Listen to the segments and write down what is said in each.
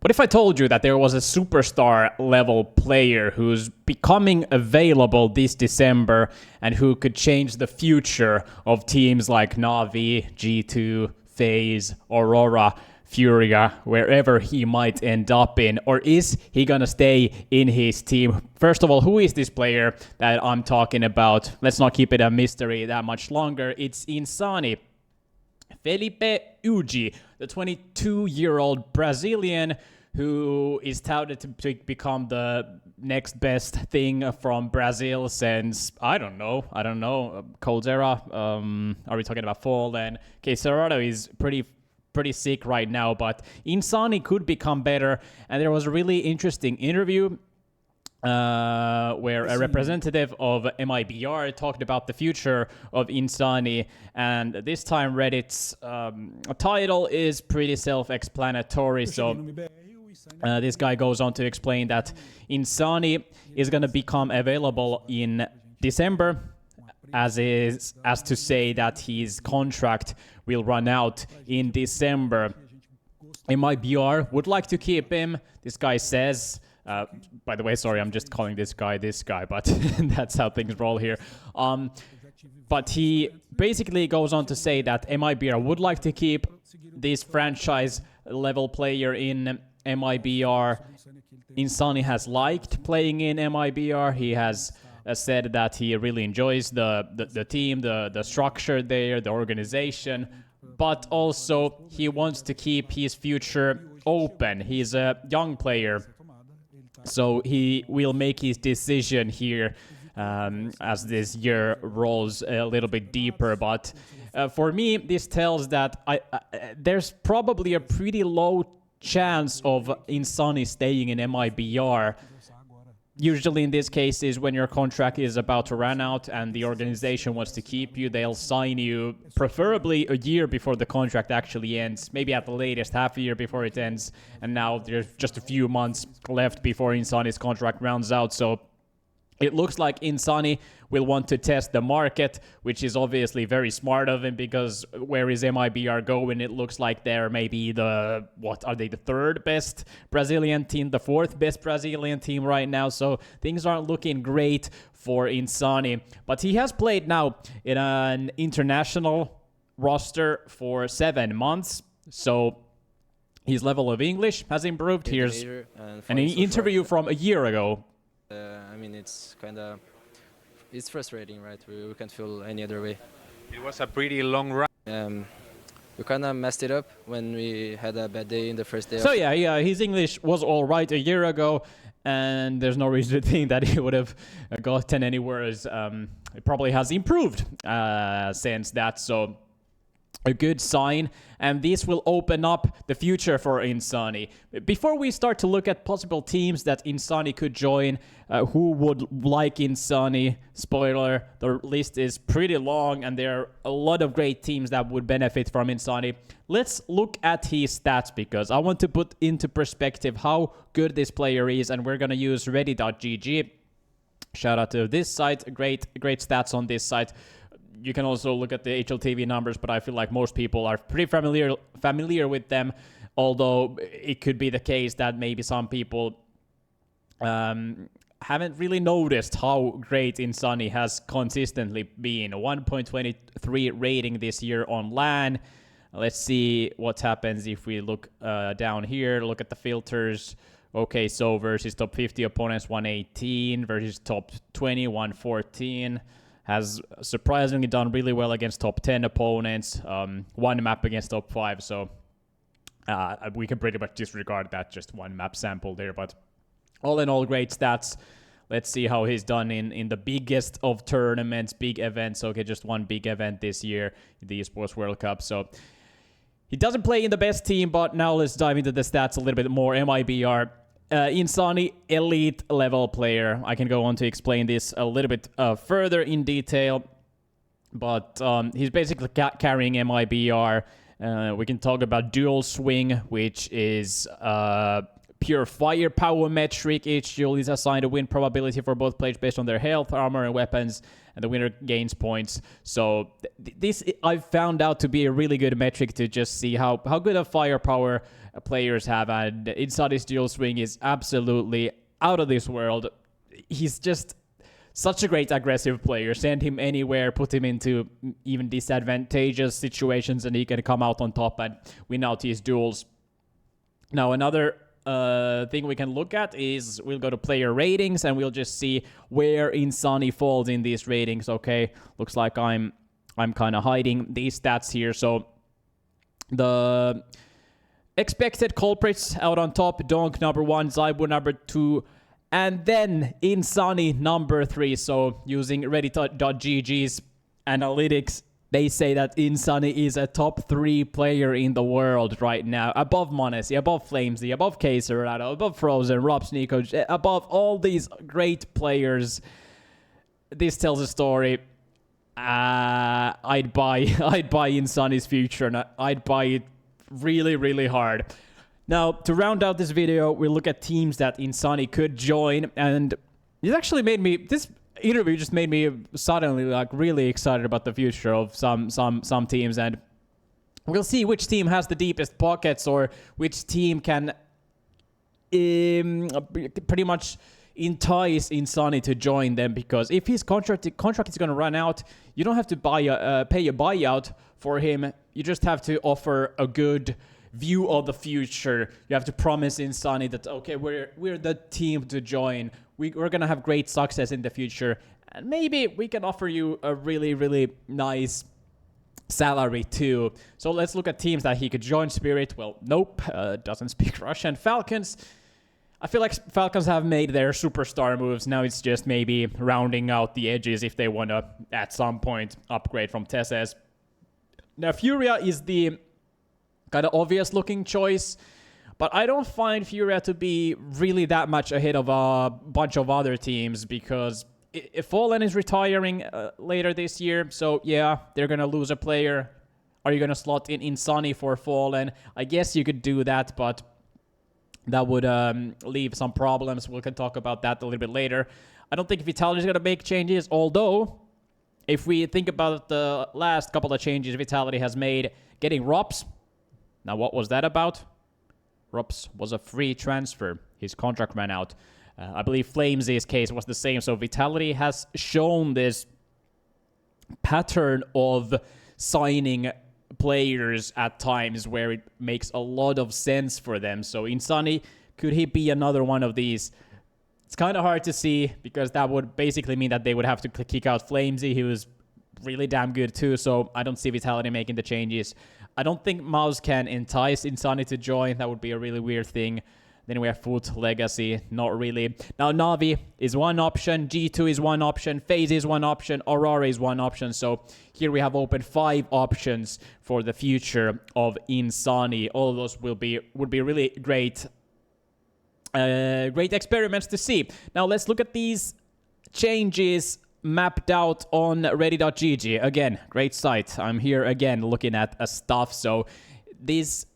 What if I told you that there was a superstar level player who's becoming available this December and who could change the future of teams like Na'Vi, G2, FaZe, Aurora, Furia, wherever he might end up in? Or is he gonna stay in his team? First of all, who is this player that I'm talking about? Let's not keep it a mystery that much longer. It's Insani. Felipe Uji, the 22-year-old Brazilian who is touted to become the next best thing from Brazil since, I don't know, Coldzera. Are we talking about Fall? And Serato is pretty sick right now, but Insani could become better. And there was a really interesting interview where a representative of MIBR talked about the future of Insani, and this time Reddit's title is pretty self-explanatory. So this guy goes on to explain that Insani is going to become available in December, as to say that his contract will run out in December. MIBR would like to keep him, this guy says. By the way, sorry, I'm just calling this guy, but that's how things roll here. But he basically goes on to say that MIBR would like to keep this franchise level player in MIBR. Insani has liked playing in MIBR. He has said that he really enjoys the team, the structure there, the organization, but also he wants to keep his future open. He's a young player, so he will make his decision here as this year rolls a little bit deeper. But for me, this tells that there's probably a pretty low chance of Insani staying in MIBR. Usually in these cases, when your contract is about to run out and the organization wants to keep you, they'll sign you preferably a year before the contract actually ends, maybe at the latest half a year before it ends. And now there's just a few months left before Insani's contract rounds out. So it looks like Insani will want to test the market, which is obviously very smart of him, because where is MIBR going? It looks like they're maybe the third best Brazilian team, the fourth best Brazilian team right now. So things aren't looking great for Insani. But he has played now in an international roster for 7 months. So his level of English has improved. Here's an interview from a year ago. I mean, it's frustrating, right? We can't feel any other way. It was a pretty long run. We kind of messed it up when we had a bad day in the first day. So yeah, his English was all right a year ago, and there's no reason to think that he would have gotten any worse. It probably has improved since that, so a good sign, and this will open up the future for Insani. Before we start to look at possible teams that Insani could join, who would like Insani, spoiler, the list is pretty long and there are a lot of great teams that would benefit from Insani. Let's look at his stats, because I want to put into perspective how good this player is, and we're going to use ready.gg. Shout out to this site, great stats on this site. You can also look at the HLTV numbers, but I feel like most people are pretty familiar with them, although it could be the case that maybe some people haven't really noticed how great Insani has consistently been. 1.23 rating this year on LAN. Let's see what happens if we look down here, look at the filters. Okay, so versus top 50 opponents, 118, versus top 20, 114. Has surprisingly done really well against top 10 opponents, one map against top 5, so we can pretty much disregard that, just one map sample there, but all in all, great stats. Let's see how he's done in the biggest of tournaments, big events. Okay, just one big event this year, the Esports World Cup, so he doesn't play in the best team, but now let's dive into the stats a little bit more. MIBR. Insani, elite level player. I can go on to explain this a little bit further in detail, but he's basically carrying MIBR. We can talk about dual swing, which is pure firepower metric. Each duel is assigned a win probability for both players based on their health, armor, and weapons, and the winner gains points. So this I've found out to be a really good metric to just see how good of firepower players have, and Insani's dual swing is absolutely out of this world. He's just such a great aggressive player. Send him anywhere, put him into even disadvantageous situations, and he can come out on top and win out his duels. Now, another thing we can look at is we'll go to player ratings, and we'll just see where Insani falls in these ratings. Okay, looks like I'm kind of hiding these stats here. So the expected culprits out on top: Donk number 1, Zaibu number 2, and then Insani number 3. So using Reddit.gg's analytics, they say that Insani is a top 3 player in the world right now, above Monesi, above Flamesy, above Kaiserado, above Frozen, Robs, Nico, above all these great players. This tells a story. I'd buy Insani's future, and I'd buy it really, really hard. Now, to round out this video, we'll look at teams that Insani could join, and this interview just made me suddenly like really excited about the future of some teams, and we'll see which team has the deepest pockets, or which team can pretty much entice Insani to join them, because if his contract is going to run out, you don't have to pay a buyout for him. You just have to offer a good view of the future. You have to promise Insani that, okay, we're the team to join. We're going to have great success in the future, and maybe we can offer you a really, really nice salary too. So let's look at teams that he could join. Spirit, well, nope, doesn't speak Russian. Falcons, I feel like Falcons have made their superstar moves. Now it's just maybe rounding out the edges if they want to, at some point, upgrade from Tesses. Now, Furia is the kind of obvious looking choice, but I don't find Furia to be really that much ahead of a bunch of other teams, because if Fallen is retiring later this year, so yeah, they're going to lose a player. Are you going to slot in Insani for Fallen? I guess you could do that, but that would leave some problems. We can talk about that a little bit later. I don't think Vitality is going to make changes, although if we think about the last couple of changes Vitality has made, getting Rops. Now, what was that about? Rops was a free transfer. His contract ran out. I believe Flames' case was the same. So Vitality has shown this pattern of signing players at times where it makes a lot of sense for them. So Insani, could he be another one of these? It's kind of hard to see, because that would basically mean that they would have to kick out Flamesy, who was really damn good too. So I don't see Vitality making the changes. I don't think Mouse can entice Insani to join. That would be a really weird thing. Then we have Foot, Legacy, not really. Now Navi is one option, G2 is one option, FaZe is one option, Aurora is one option. So here we have opened 5 options for the future of Insani. All of those would be really great experiments to see. Now let's look at these changes mapped out on ready.gg. Again, great site. I'm here again looking at stuff. So this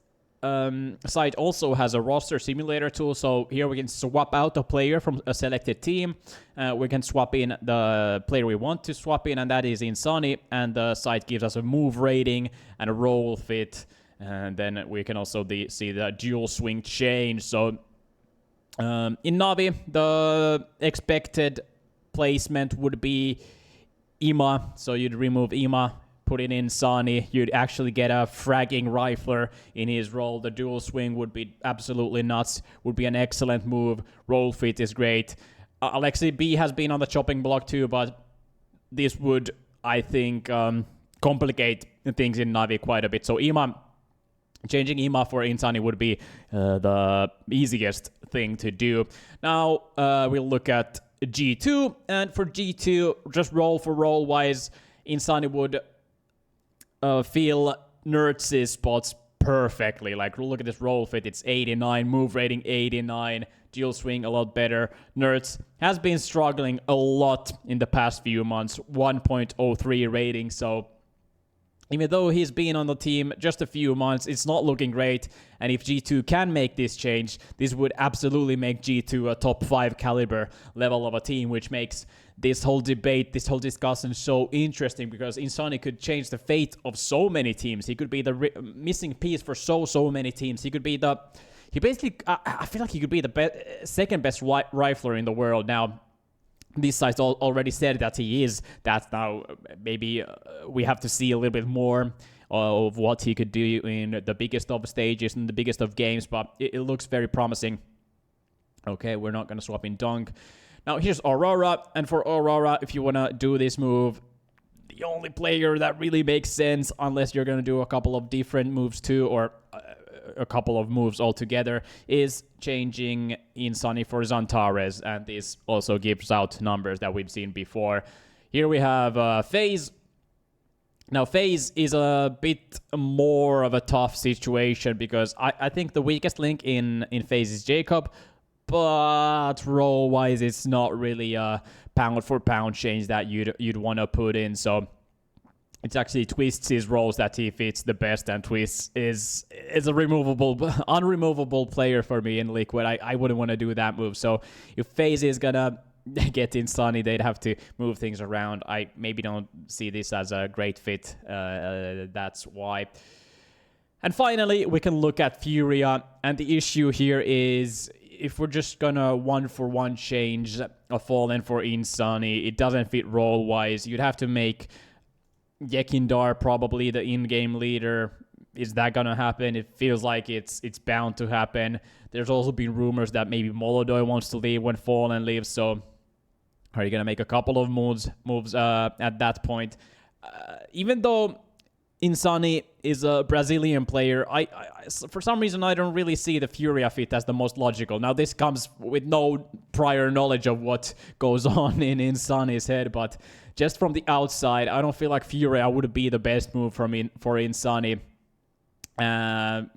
site also has a roster simulator tool. So here we can swap out a player from a selected team. We can swap in the player we want to swap in, and that is Insani. And the site gives us a move rating and a role fit. And then we can also see the dual swing change. So in Navi, the expected placement would be Ima. So you'd remove Ima, put in Insani. You'd actually get a fragging rifler in his role. The dual swing would be absolutely nuts. Would be an excellent move. Role fit is great. Alexi B has been on the chopping block too, but this would, I think, complicate things in Navi quite a bit. So changing Ima for Insani would be the easiest thing to do. Now we'll look at G2, and for G2, just role for role wise, Insani would fill Nerds' spots perfectly. Like, look at this role fit, it's 89, move rating 89, dual swing a lot better. Nerds has been struggling a lot in the past few months, 1.03 rating, so even though he's been on the team just a few months, it's not looking great. And if G2 can make this change, this would absolutely make G2 a top 5 caliber level of a team, which makes this whole debate, this whole discussion so interesting, because Insani could change the fate of so many teams. He could be the missing piece for so many teams. He could be I feel like he could be the second best rifler in the world. Now, this site already said that he is. That now maybe we have to see a little bit more of what he could do in the biggest of stages and the biggest of games, but it looks very promising. Okay, we're not going to swap in Dunk. Now here's Aurora, and for Aurora, if you want to do this move, the only player that really makes sense, unless you're going to do a couple of different moves too, or a couple of moves altogether, is changing Insani for Xantares, and this also gives out numbers that we've seen before. Here we have FaZe. Now FaZe is a bit more of a tough situation, because I think the weakest link in FaZe is Jacob, but role-wise it's not really a pound-for-pound change that you'd want to put in, so it's actually Twist's roles that he fits the best, and Twist is a unremovable player for me in Liquid. I wouldn't want to do that move. So if FaZe is gonna get Insani, they'd have to move things around. I maybe don't see this as a great fit. That's why. And finally, we can look at Furia, and the issue here is, if we're just gonna one-for-one change a Fallen for Insani, it doesn't fit role-wise. You'd have to make Yekindar probably the in-game leader. Is that gonna happen? It feels like it's bound to happen. There's also been rumors that maybe Molodoi wants to leave when Fallen leaves, so are you gonna make a couple of moves at that point? Even though Insani is a Brazilian player, I for some reason I don't really see the Furia fit as the most logical. Now this comes with no prior knowledge of what goes on in Insani's head, but just from the outside, I don't feel like Furia would be the best move for Insani. And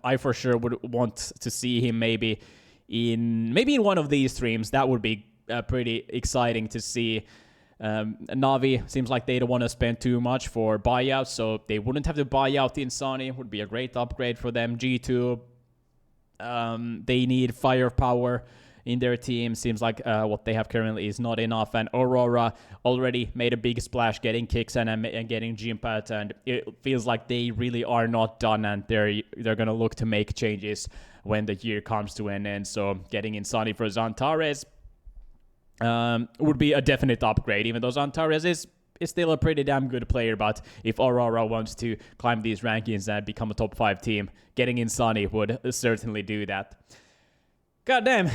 I for sure would want to see him maybe in one of these streams. That would be pretty exciting to see. Navi seems like they don't want to spend too much for buyouts, so they wouldn't have to buy out Insani. Would be a great upgrade for them. G2, they need firepower in their team. Seems like what they have currently is not enough, and Aurora already made a big splash getting kicks and getting Gympat, and it feels like they really are not done, and they're gonna look to make changes when the year comes to an end. So getting Insani for Xantares would be a definite upgrade, even though Xantares is still a pretty damn good player. But if Aurora wants to climb these rankings and become a top 5 team, getting Insani would certainly do that. God damn,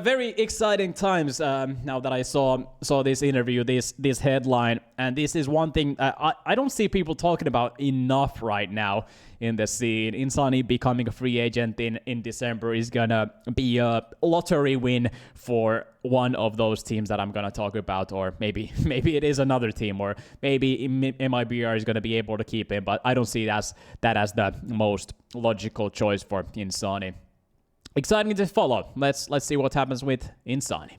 very exciting times now that I saw this interview, this headline, and this is one thing I don't see people talking about enough right now in the scene. Insani becoming a free agent in December is gonna be a lottery win for one of those teams that I'm gonna talk about, or maybe it is another team, or maybe MIBR is gonna be able to keep him, but I don't see that as the most logical choice for Insani. Exciting to follow. Let's see what happens with Insani.